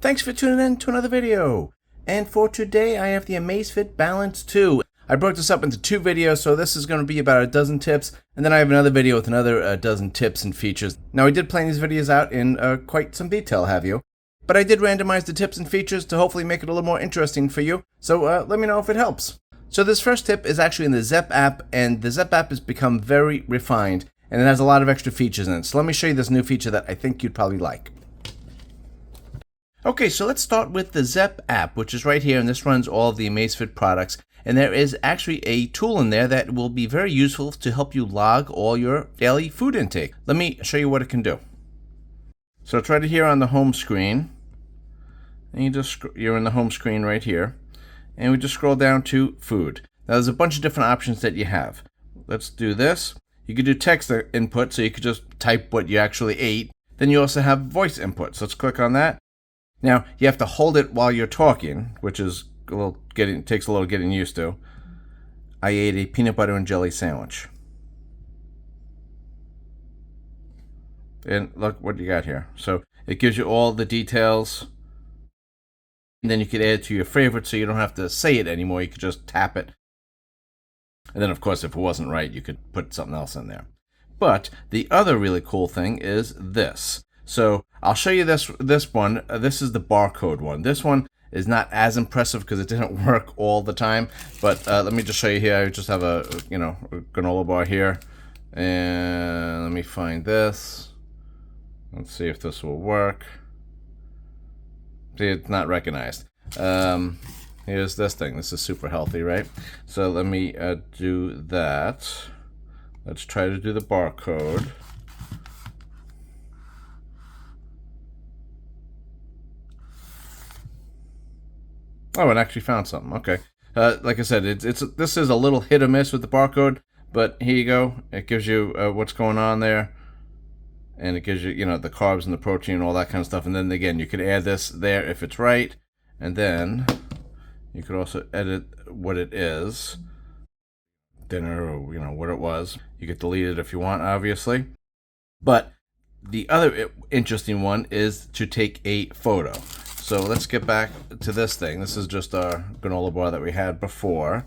Thanks for tuning in to another video. And for today, I have the Amazfit Balance 2. I broke this up into two videos, so this is going to be about a dozen tips, and then I have another video with another dozen tips and features. Now, I did plan these videos out in quite some detail, have you? But I did randomize the tips and features to hopefully make it a little more interesting for you, so let me know if it helps. So this first tip is actually in the Zep app, and the Zep app has become very refined, and it has a lot of extra features in it. So let me show you this new feature that I think you'd probably like. Okay, so let's start with the Zep app, which is right here, and this runs all of the Amazfit products. And there is actually a tool in there that will be very useful to help you log all your daily food intake. Let me show you what it can do. So it's right here on the home screen. And you're in the home screen right here. And we just scroll down to food. Now there's a bunch of different options that you have. Let's do this. You could do text input, so you could just type what you actually ate. Then you also have voice input. So let's click on that. Now, you have to hold it while you're talking, which is takes a little getting used to. I ate a peanut butter and jelly sandwich. And look what you got here. So it gives you all the details. And then you could add it to your favorite, so you don't have to say it anymore. You could just tap it. And then, of course, if it wasn't right, you could put something else in there. But the other really cool thing is this. So I'll show you this one. This is the barcode one. This one is not as impressive because it didn't work all the time. But let me just show you here. I just have a granola bar here, and let me find this. Let's see if this will work. See, it's not recognized. Here's this thing. This is super healthy, right? So let me do that. Let's try to do the barcode. Oh, it actually found something. Okay. Like I said, this is a little hit or miss with the barcode, but here you go. It gives you what's going on there, and it gives you, the carbs and the protein and all that kind of stuff. And then again, you could add this there if it's right, and then you could also edit what it is, dinner, or what it was. You could delete it if you want, obviously. But the other interesting one is to take a photo. So let's get back to this thing. This is just our granola bar that we had before.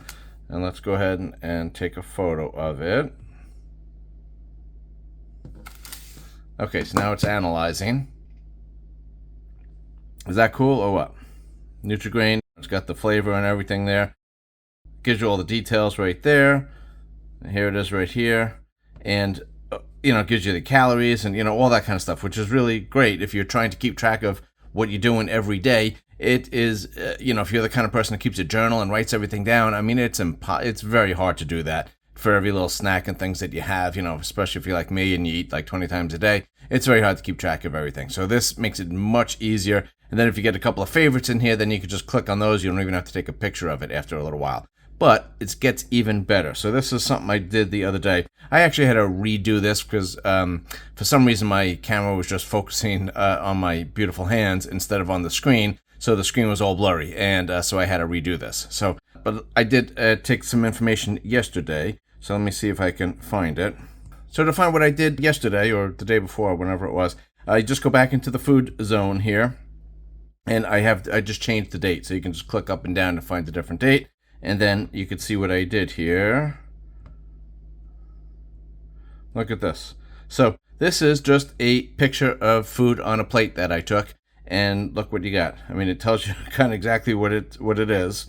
And let's go ahead and take a photo of it. Okay, so now it's analyzing. Is that cool or what? Nutri-Grain, it's got the flavor and everything there. Gives you all the details right there. And here it is right here. And, it gives you the calories and, all that kind of stuff, which is really great if you're trying to keep track of what you're doing every day. It is, if you're the kind of person that keeps a journal and writes everything down, I mean, it's very hard to do that for every little snack and things that you have, especially if you're like me and you eat like 20 times a day. It's very hard to keep track of everything. So this makes it much easier. And then if you get a couple of favorites in here, then you can just click on those. You don't even have to take a picture of it after a little while. But it gets even better. So this is something I did the other day. I actually had to redo this because for some reason my camera was just focusing on my beautiful hands instead of on the screen. So the screen was all blurry, and so I had to redo this. But I did take some information yesterday. So let me see if I can find it. So to find what I did yesterday or the day before, whenever it was, I just go back into the food zone here, and I just changed the date. So you can just click up and down to find the different date. And then you can see what I did here. Look at this. So this is just a picture of food on a plate that I took. And look what you got. I mean, it tells you kind of exactly what it is.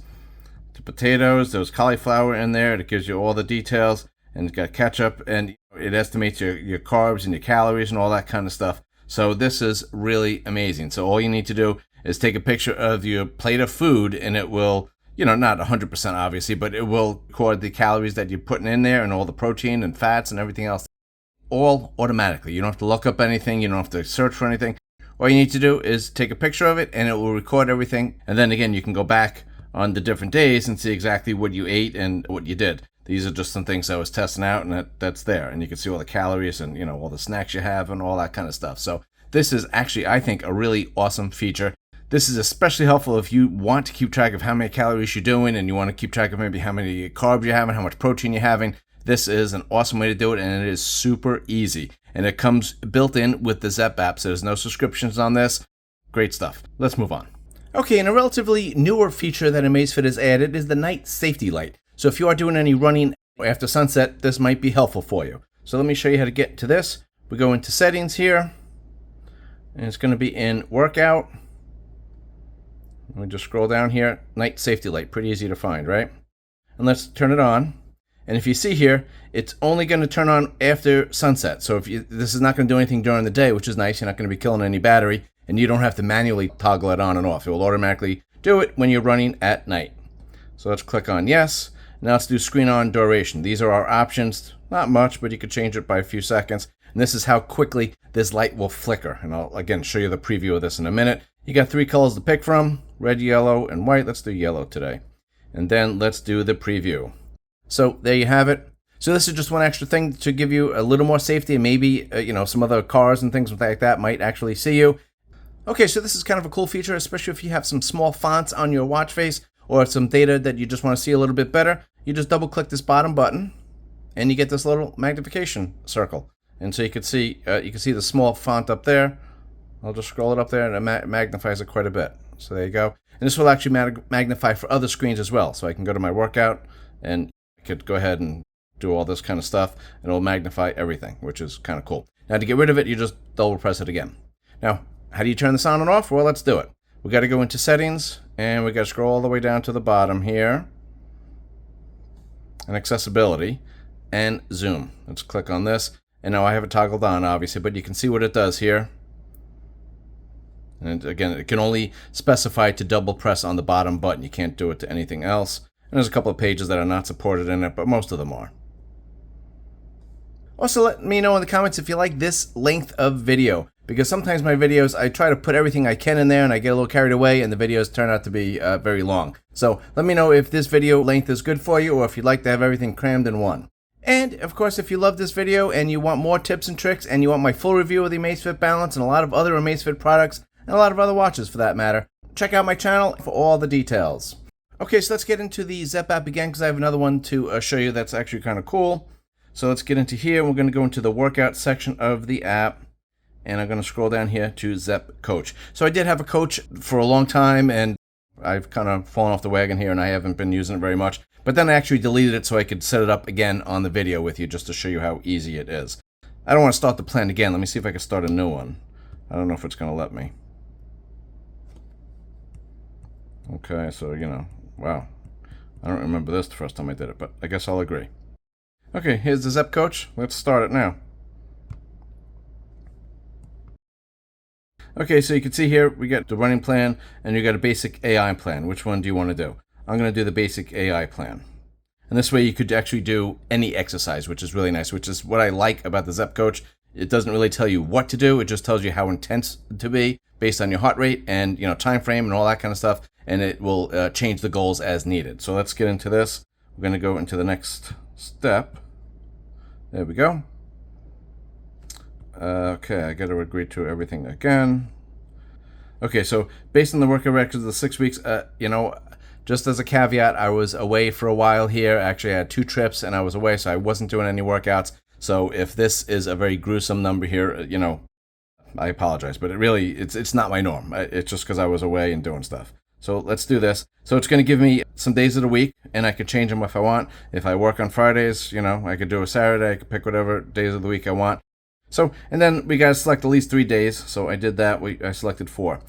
The potatoes, there's cauliflower in there. It gives you all the details. And it's got ketchup. And it estimates your carbs and your calories and all that kind of stuff. So this is really amazing. So all you need to do is take a picture of your plate of food, and it will, not 100% obviously, but it will record the calories that you're putting in there and all the protein and fats and everything else, all automatically. You don't have to look up anything. You don't have to search for anything. All you need to do is take a picture of it, and it will record everything. And then again, you can go back on the different days and see exactly what you ate and what you did. These are just some things I was testing out, and that's there. And you can see all the calories and, all the snacks you have and all that kind of stuff. So this is actually, I think, a really awesome feature. This is especially helpful if you want to keep track of how many calories you're doing, and you want to keep track of maybe how many carbs you're having, how much protein you're having. This is an awesome way to do it, and it is super easy. And it comes built in with the Zep app, so there's no subscriptions on this. Great stuff. Let's move on. Okay, and a relatively newer feature that Amazfit has added is the night safety light. So if you are doing any running after sunset, this might be helpful for you. So let me show you how to get to this. We go into settings here, and it's going to be in workout. Let me just scroll down here. Night safety light, pretty easy to find, right? And let's turn it on. And if you see here, it's only going to turn on after sunset. So this is not going to do anything during the day, which is nice. You're not going to be killing any battery, and you don't have to manually toggle it on and off. It will automatically do it when you're running at night. So let's click on yes. Now let's do screen on duration. These are our options. Not much, but you could change it by a few seconds. And this is how quickly this light will flicker. And I'll again show you the preview of this in a minute. You got 3 colors to pick from: red, yellow, and white. Let's do yellow today. And then let's do the preview. So there you have it. So this is just one extra thing to give you a little more safety, and maybe some other cars and things like that might actually see you. Okay, so this is kind of a cool feature, especially if you have some small fonts on your watch face or some data that you just want to see a little bit better. You just double click this bottom button, and you get this little magnification circle. And so you can see the small font up there. I'll just scroll it up there, and it magnifies it quite a bit. So there you go. And this will actually magnify for other screens as well. So I can go to my workout, and I could go ahead and do all this kind of stuff, and it'll magnify everything, which is kind of cool. Now to get rid of it, you just double press it again. Now, how do you turn this on and off? Well, let's do it. We got to go into settings, and we got to scroll all the way down to the bottom here, and accessibility, and zoom. Let's click on this. And now I have it toggled on, obviously, but you can see what it does here. And again, it can only specify to double press on the bottom button. You can't do it to anything else. And there's a couple of pages that are not supported in it, but most of them are. Also, let me know in the comments if you like this length of video, because sometimes my videos, I try to put everything I can in there, and I get a little carried away, and the videos turn out to be very long. So let me know if this video length is good for you, or if you'd like to have everything crammed in one. And, of course, if you love this video and you want more tips and tricks, and you want my full review of the Amazfit Balance and a lot of other Amazfit products, and a lot of other watches for that matter, check out my channel for all the details. Okay, so let's get into the Zep app again, because I have another one to show you that's actually kind of cool. So let's get into here. We're going to go into the workout section of the app, and I'm going to scroll down here to Zep Coach. So I did have a Coach for a long time, and I've kind of fallen off the wagon here, and I haven't been using it very much. But then I actually deleted it so I could set it up again on the video with you, just to show you how easy it is. I don't want to start the plan again. Let me see if I can start a new one. I don't know if it's going to let me. Okay, so, wow. I don't remember this the first time I did it, but I guess I'll agree. Okay, here's the Zep Coach. Let's start it now. Okay, so you can see here, we got the running plan, and you got a basic AI plan. Which one do you want to do? I'm going to do the basic AI plan. And this way you could actually do any exercise, which is really nice, which is what I like about the Zep Coach. It doesn't really tell you what to do. It just tells you how intense to be based on your heart rate and, time frame and all that kind of stuff. And it will change the goals as needed. So let's get into this. We're going to go into the next step. There we go. Okay, I got to agree to everything again. Okay, so based on the workout records of the 6 weeks, just as a caveat, I was away for a while here. Actually, I had 2 trips and I was away, so I wasn't doing any workouts. So if this is a very gruesome number here, I apologize, but it's not my norm. It's just because I was away and doing stuff. So let's do this. So it's going to give me some days of the week, and I could change them if I want. If I work on Fridays, I could do a Saturday. I could pick whatever days of the week I want. So, and then we got to select at least 3 days. So I did that. I selected 4.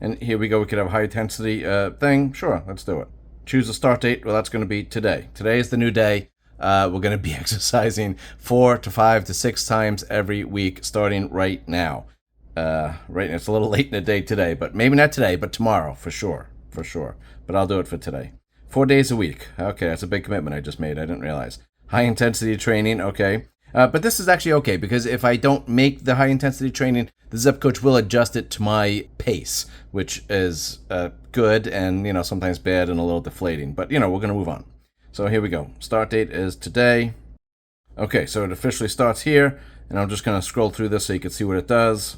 And here we go. We could have a high intensity thing. Sure, let's do it. Choose a start date. Well, that's going to be today. Today is the new day. We're going to be exercising 4 to 5 to 6 times every week, starting right now. Right, it's a little late in the day today, but maybe not today, but tomorrow for sure. But I'll do it for today. 4 days a week. Okay, that's a big commitment I just made. I didn't realize. High intensity training. Okay. But this is actually okay, because if I don't make the high intensity training, the Zep Coach will adjust it to my pace, which is good and, sometimes bad and a little deflating. But, we're going to move on. So here we go. Start date is today. Okay, so it officially starts here, and I'm just going to scroll through this so you can see what it does.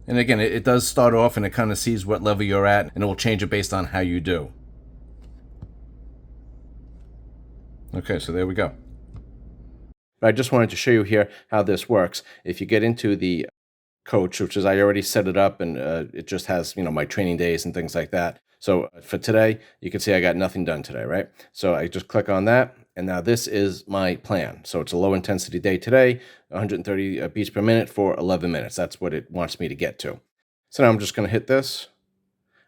And again, it does start off, and it kind of sees what level you're at, and it will change it based on how you do. Okay, so there we go. But I just wanted to show you here how this works. If you get into the Coach, which is I already set it up, and it just has, my training days and things like that. So for today, you can see I got nothing done today, right? So I just click on that, and now this is my plan. So it's a low intensity day today, 130 beats per minute for 11 minutes. That's what it wants me to get to. So now I'm just going to hit this,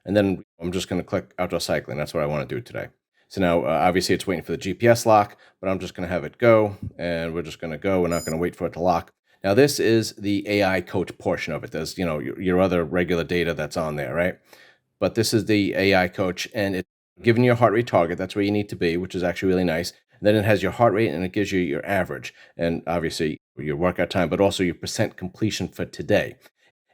and then I'm just going to click outdoor cycling. That's what I want to do today. So now, obviously, it's waiting for the GPS lock, but I'm just going to have it go, and we're just going to go. We're not going to wait for it to lock. Now, this is the AI coach portion of it. There's, your other regular data that's on there, right? But this is the AI coach, and it's giving you a heart rate target. That's where you need to be, which is actually really nice. And then it has your heart rate, and it gives you your average, and obviously your workout time, but also your percent completion for today.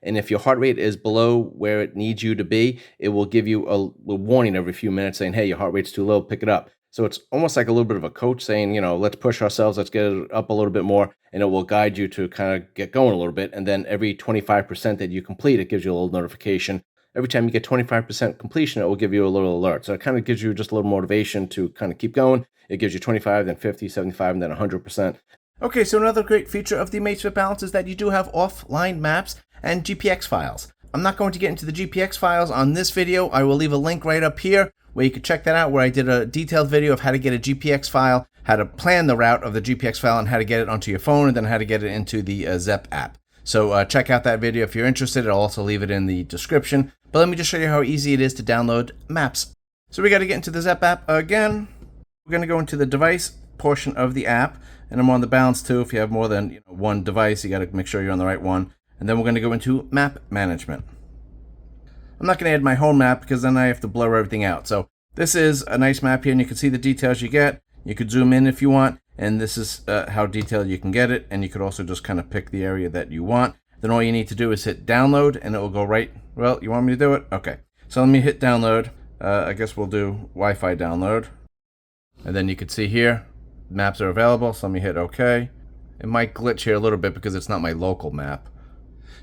And if your heart rate is below where it needs you to be, it will give you a warning every few minutes saying, hey, your heart rate's too low, pick it up. So it's almost like a little bit of a coach saying, let's push ourselves, let's get it up a little bit more, and it will guide you to kind of get going a little bit. And then every 25% that you complete, it gives you a little notification. Every time you get 25% completion, it will give you a little alert. So it kind of gives you just a little motivation to kind of keep going. It gives you 25, then 50, 75, and then 100%. Okay, so another great feature of the Amazfit Balance is that you do have offline maps and GPX files. I'm not going to get into the GPX files on this video. I will leave a link right up here where you can check that out, where I did a detailed video of how to get a GPX file, how to plan the route of the GPX file, and how to get it onto your phone, and then how to get it into the Zep app. So check out that video if you're interested. I'll also leave it in the description. But let me just show you how easy it is to download maps. So we got to get into the Zep app again. We're going to go into the device portion of the app, and I'm on the Balance too. If you have more than one device, you got to make sure you're on the right one. And then we're going to go into map management. I'm not going to add my home map because then I have to blur everything out. So this is a nice map here, and you can see the details you get. You could zoom in if you want, and this is how detailed you can get it. And you could also just kind of pick the area that you want. Then all you need to do is hit download, and it will go right. Well, you want me to do it? Okay. So let me hit download. I guess we'll do Wi-Fi download. And then you can see here, maps are available. So let me hit OK. It might glitch here a little bit because it's not my local map.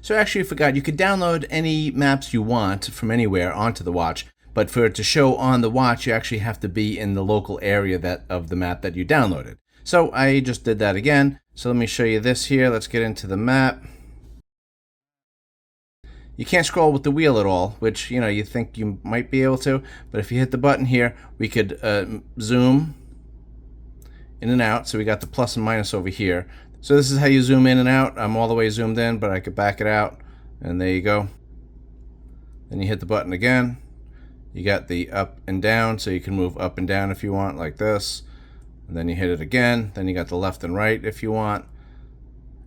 So actually, I forgot, you could download any maps you want from anywhere onto the watch, but for it to show on the watch, you actually have to be in the local area of the map that you downloaded. So I just did that again. So let me show you this here. Let's get into the map. You can't scroll with the wheel at all, which, you think you might be able to, but if you hit the button here, we could zoom in and out. So we got the plus and minus over here. So this is how you zoom in and out. I'm all the way zoomed in, but I could back it out, and there you go. Then you hit the button again. You got the up and down, so you can move up and down if you want, like this. And then you hit it again. Then you got the left and right if you want.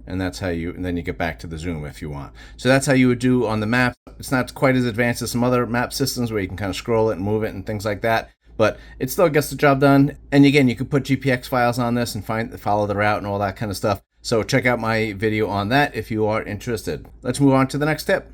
And that's how and then you get back to the zoom if you want. So that's how you would do on the map. It's not quite as advanced as some other map systems where you can kind of scroll it and move it and things like that. But it still gets the job done. And again, you could put GPX files on this and follow the route and all that kind of stuff. So check out my video on that if you are interested. Let's move on to the next tip.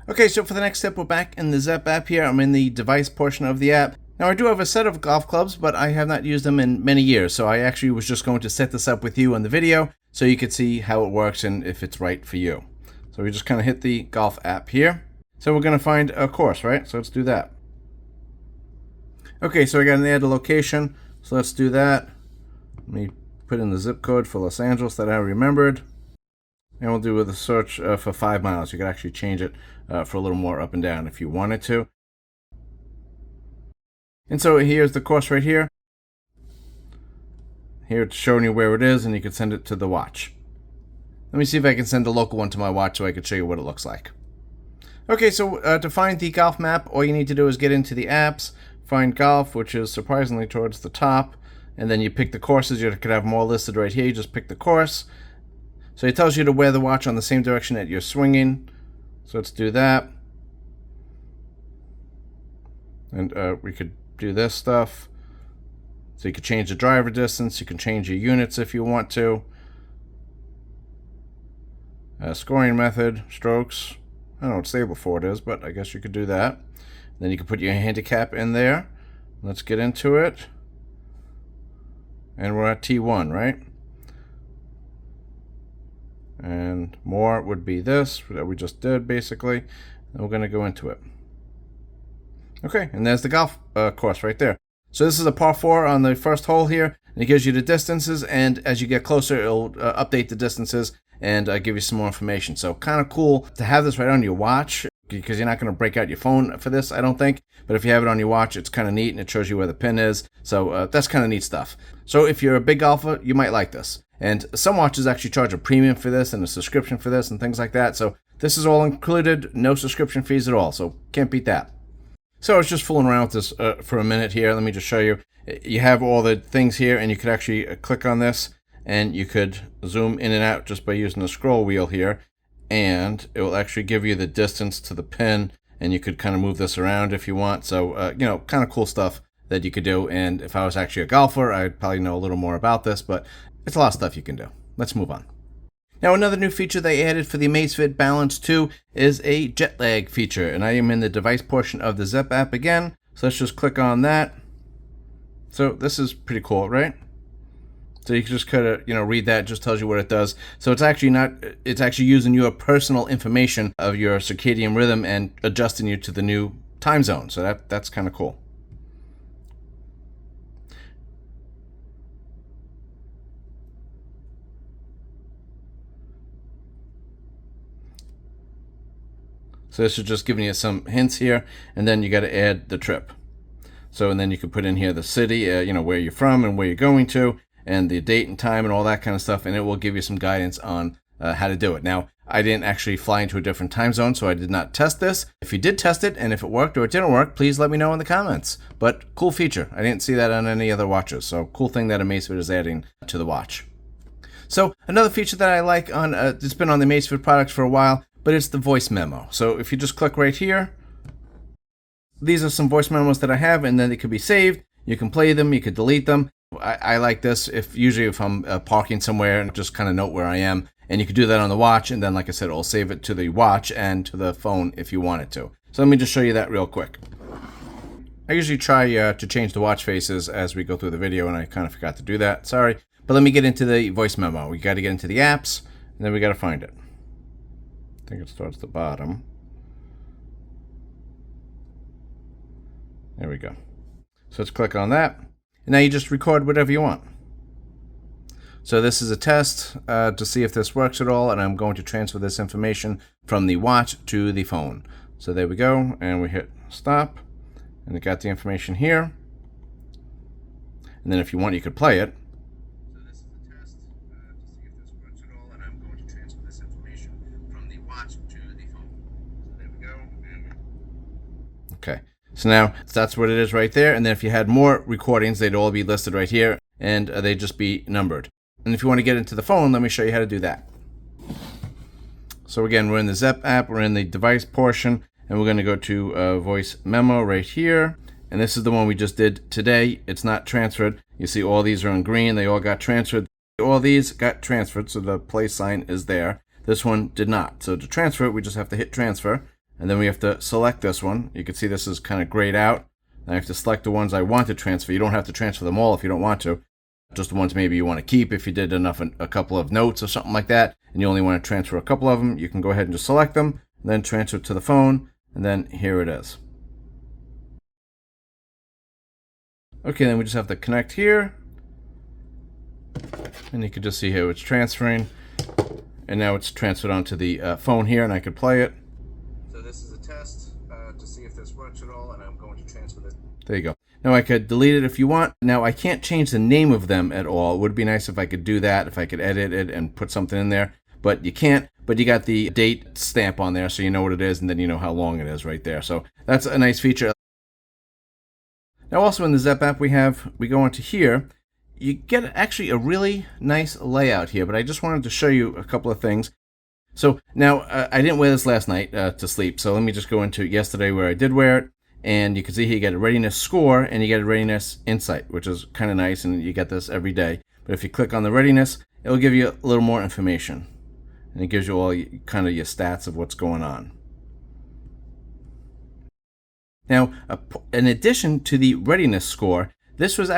Okay, so for the next tip, we're back in the Zep app here. I'm in the device portion of the app. Now, I do have a set of golf clubs, but I have not used them in many years. So I actually was just going to set this up with you in the video so you could see how it works and if it's right for you. So we just kind of hit the golf app here. So we're going to find a course, right? So let's do that. Okay, so I got to add a location. So let's do that. Let me put in the zip code for Los Angeles that I remembered. And we'll do with a search for 5 miles. You could actually change it for a little more up and down if you wanted to. And so here's the course right here. Here it's showing you where it is, and you can send it to the watch. Let me see if I can send a local one to my watch so I can show you what it looks like. Okay, so to find the golf map, all you need to do is get into the apps, find golf, which is surprisingly towards the top, and then you pick the courses. You could have them all listed right here. You just pick the course. So it tells you to wear the watch on the same direction that you're swinging. So let's do that. And we could do this stuff. So you could change the driver distance. You can change your units if you want to. Scoring method, strokes. I don't know what stable for it is, but I guess you could do that. Then you can put your handicap in there. Let's get into it. And we're at T1, right? And more would be this that we just did, basically. And we're going to go into it. Okay, and there's the golf course right there. So this is a par 4 on the first hole here, and it gives you the distances, and as you get closer, it'll update the distances, and give you some more information. So kind of cool to have this right on your watch, because you're not going to break out your phone for this, I don't think. But if you have it on your watch, it's kind of neat, and it shows you where the pin is. So that's kind of neat stuff. So if you're a big golfer, you might like this. And some watches actually charge a premium for this and a subscription for this and things like that. So this is all included, no subscription fees at all. So can't beat that. So I was just fooling around with this for a minute here. Let me just show you. You have all the things here, and you could actually click on this, and you could zoom in and out just by using the scroll wheel here. And it will actually give you the distance to the pin, and you could kind of move this around if you want. So, you know, kind of cool stuff that you could do. And if I was actually a golfer, I'd probably know a little more about this, but it's a lot of stuff you can do. Let's move on. Now, another new feature they added for the Amazfit Balance 2 is a jet lag feature, and I am in the device portion of the Zep app again. So let's just click on that. So this is pretty cool, right? So you can just kind of, you know, read that. It just tells you what it does. So it's actually using your personal information of your circadian rhythm and adjusting you to the new time zone. So that's kind of cool. So this is just giving you some hints here, and then you got to add the trip. So, and then you can put in here the city, you know, where you're from and where you're going to, and the date and time and all that kind of stuff, and it will give you some guidance on how to do it. Now, I didn't actually fly into a different time zone, so I did not test this. If you did test it, and if it worked or it didn't work, please let me know in the comments. But cool feature. I didn't see that on any other watches, so cool thing that Amazfit is adding to the watch. So another feature that I like on, it's been on the Amazfit products for a while, but it's the voice memo. So if you just click right here, these are some voice memos that I have, and then they could be saved. You can play them, you could delete them. I like this usually if I'm parking somewhere and just kind of note where I am. And you could do that on the watch, and then like I said, it'll save it to the watch and to the phone if you want it to. So let me just show you that real quick. I usually try to change the watch faces as we go through the video, and I kind of forgot to do that. Sorry. But let me get into the voice memo. We got to get into the apps, and then we got to find it. I think it starts at the bottom. There we go. So let's click on that. And now you just record whatever you want. So this is a test to see if this works at all, and I'm going to transfer this information from the watch to the phone. So there we go, and we hit stop, and it got the information here. And then if you want, you could play it. So this is the test to see if this works at all, and I'm going to transfer this information from the watch to the phone. So there we go. Okay. So now that's what it is right there. And then if you had more recordings, they'd all be listed right here, and they'd just be numbered. And if you want to get into the phone, let me show you how to do that. So again, we're in the Zep app, we're in the device portion, and we're going to go to voice memo right here. And this is the one we just did today. It's not transferred. You see all these are in green. They all got transferred. All these got transferred, so the play sign is there. This one did not. So to transfer it, we just have to hit transfer. And then we have to select this one. You can see this is kind of grayed out. And I have to select the ones I want to transfer. You don't have to transfer them all if you don't want to. Just the ones maybe you want to keep if you did a couple of notes or something like that, and you only want to transfer a couple of them, you can go ahead and just select them, and then transfer to the phone, and then here it is. Okay, then we just have to connect here, and you can just see here it's transferring, and now it's transferred onto the phone here, and I could play it. So this is a test to see if this works at all, and I'm going to transfer this. There you go. Now I could delete it if you want. Now I can't change the name of them at all. It would be nice if I could do that, if I could edit it and put something in there, but you can't. But you got the date stamp on there, so you know what it is, and then you know how long it is right there. So that's a nice feature. Now also in the Zep app we go into here, you get actually a really nice layout here, but I just wanted to show you a couple of things. So now I didn't wear this last night to sleep, so let me just go into yesterday where I did wear it. And you can see here you get a readiness score and you get a readiness insight, which is kind of nice, and you get this every day. But if you click on the readiness, it'll give you a little more information. And it gives you all kind of your stats of what's going on. Now, in addition to the readiness score, this was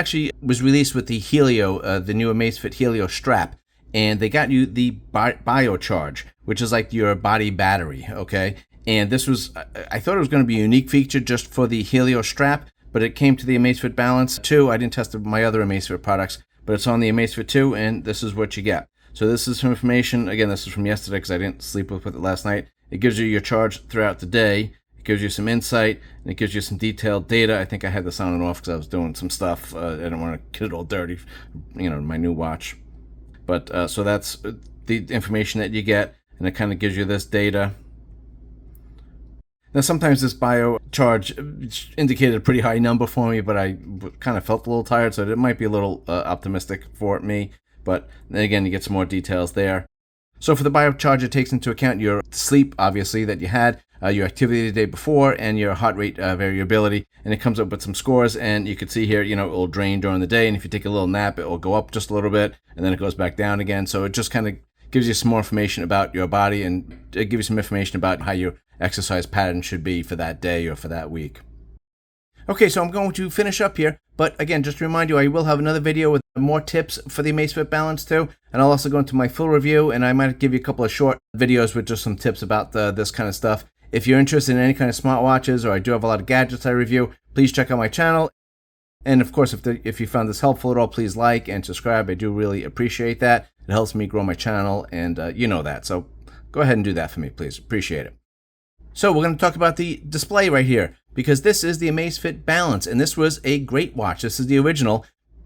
released with the Helio, the new Amazfit Helio strap. And they got you the biocharge, which is like your body battery, okay? And this was, I thought it was going to be a unique feature just for the Helio strap, but it came to the Amazfit Balance 2. I didn't test my other Amazfit products, but it's on the Amazfit 2, and this is what you get. So this is some information. Again, this is from yesterday because I didn't sleep with it last night. It gives you your charge throughout the day. It gives you some insight, and it gives you some detailed data. I think I had this on and off because I was doing some stuff. I didn't want to get it all dirty, my new watch. But so that's the information that you get, and it kind of gives you this data. Now, sometimes this bio charge indicated a pretty high number for me, but I kind of felt a little tired, so it might be a little optimistic for me. But then again, you get some more details there. So for the bio charge, it takes into account your sleep, obviously, that you had, your activity the day before, and your heart rate variability. And it comes up with some scores, and you can see here, it will drain during the day. And if you take a little nap, it will go up just a little bit, and then it goes back down again. So it just kind of gives you some more information about your body, and it gives you some information about how your exercise pattern should be for that day or for that week. Okay, so I'm going to finish up here, but again, just to remind you, I will have another video with more tips for the Amazfit Balance 2, and I'll also go into my full review, and I might give you a couple of short videos with just some tips about this kind of stuff. If you're interested in any kind of smartwatches, or I do have a lot of gadgets I review, please check out my channel. And of course, if you found this helpful at all, please like and subscribe. I do really appreciate that. It helps me grow my channel, and you know that. So go ahead and do that for me, please. Appreciate it. So we're going to talk about the display right here, because this is the Amazfit Balance, and this was a great watch. This is the original,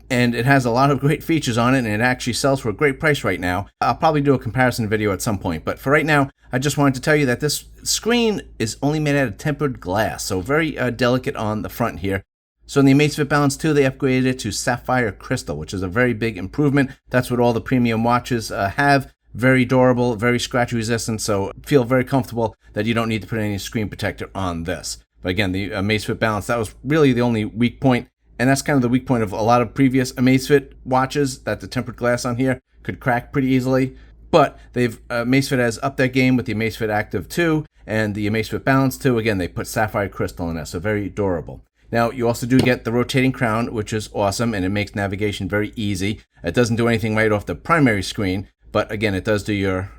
and it has a lot of great features on it, and it actually sells for a great price right now. I'll probably do a comparison video at some point, but for right now, I just wanted to tell you that this screen is only made out of tempered glass, so very delicate on the front here. So in the Amazfit Balance 2, they upgraded it to sapphire crystal, which is a very big improvement. That's what all the premium watches have. Very durable, very scratch resistant, so feel very comfortable that you don't need to put any screen protector on this. But again, the Amazfit Balance, that was really the only weak point, and that's kind of the weak point of a lot of previous Amazfit watches, that the tempered glass on here could crack pretty easily. But Amazfit has upped their game with the Amazfit Active 2 and the Amazfit Balance 2. Again, they put sapphire crystal in there, so very durable. Now, you also do get the rotating crown, which is awesome, and it makes navigation very easy. It doesn't do anything right off the primary screen, but again, it does do your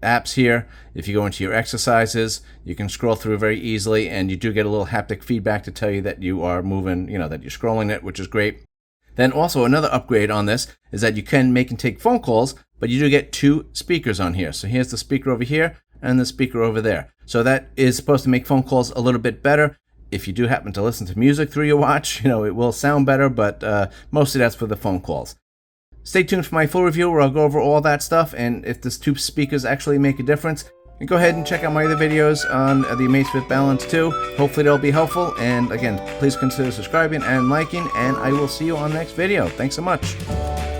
apps here. If you go into your exercises, you can scroll through very easily, and you do get a little haptic feedback to tell you that you are moving, that you're scrolling it, which is great. Then also another upgrade on this is that you can make and take phone calls, but you do get 2 speakers on here. So here's the speaker over here and the speaker over there. So that is supposed to make phone calls a little bit better. If you do happen to listen to music through your watch, it will sound better, but mostly that's for the phone calls. Stay tuned for my full review where I'll go over all that stuff, and if these 2 speakers actually make a difference. And go ahead and check out my other videos on the Amazfit Balance 2. Hopefully they'll be helpful, and again, please consider subscribing and liking, and I will see you on the next video. Thanks so much.